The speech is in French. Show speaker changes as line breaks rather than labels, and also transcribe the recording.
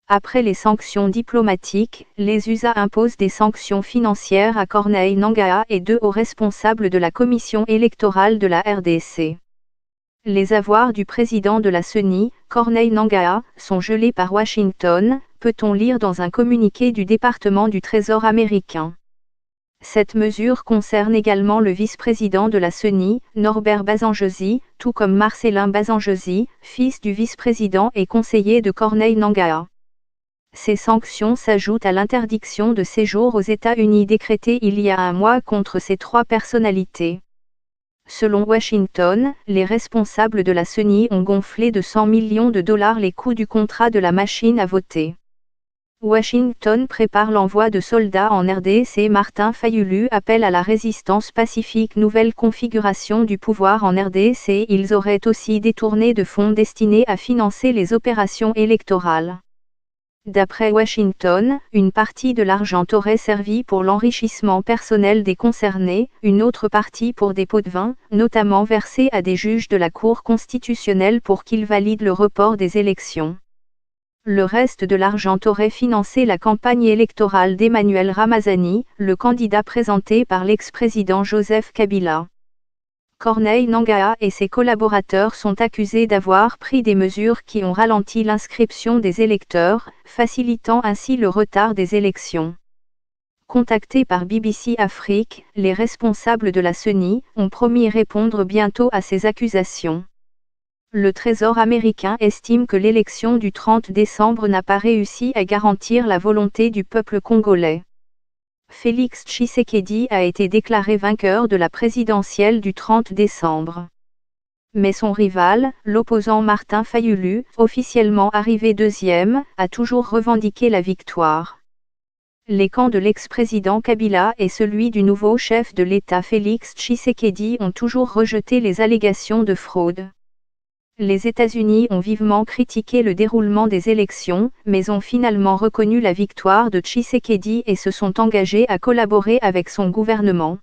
Après les sanctions diplomatiques, les USA imposent des sanctions financières à Corneille Nangaa et deux hauts responsables de la commission électorale de la RDC. Les avoirs du président de la CENI, Corneille Nangaa, sont gelés par Washington, peut-on lire dans un communiqué du département du Trésor américain. Cette mesure concerne également le vice-président de la CENI, Norbert Bazangesi, tout comme Marcellin Bazangesi, fils du vice-président et conseiller de Corneille Nangaa. Ces sanctions s'ajoutent à l'interdiction de séjour aux États-Unis décrétée il y a un mois contre ces trois personnalités. Selon Washington, les responsables de la CENI ont gonflé de 100 millions de dollars les coûts du contrat de la machine à voter. Washington prépare l'envoi de soldats en RDC. Martin Fayulu appelle à la résistance pacifique. Nouvelle configuration du pouvoir en RDC. Ils auraient aussi détourné de fonds destinés à financer les opérations électorales. D'après Washington, une partie de l'argent aurait servi pour l'enrichissement personnel des concernés, une autre partie pour des pots de vin, notamment versés à des juges de la Cour constitutionnelle pour qu'ils valident le report des élections. Le reste de l'argent aurait financé la campagne électorale d'Emmanuel Ramazani, le candidat présenté par l'ex-président Joseph Kabila. Corneille Nangaa et ses collaborateurs sont accusés d'avoir pris des mesures qui ont ralenti l'inscription des électeurs, facilitant ainsi le retard des élections. Contactés par BBC Afrique, les responsables de la CENI ont promis répondre bientôt à ces accusations. Le Trésor américain estime que l'élection du 30 décembre n'a pas réussi à garantir la volonté du peuple congolais. Félix Tshisekedi a été déclaré vainqueur de la présidentielle du 30 décembre. Mais son rival, l'opposant Martin Fayulu, officiellement arrivé deuxième, a toujours revendiqué la victoire. Les camps de l'ex-président Kabila et celui du nouveau chef de l'État Félix Tshisekedi ont toujours rejeté les allégations de fraude. Les États-Unis ont vivement critiqué le déroulement des élections, mais ont finalement reconnu la victoire de Tshisekedi et se sont engagés à collaborer avec son gouvernement.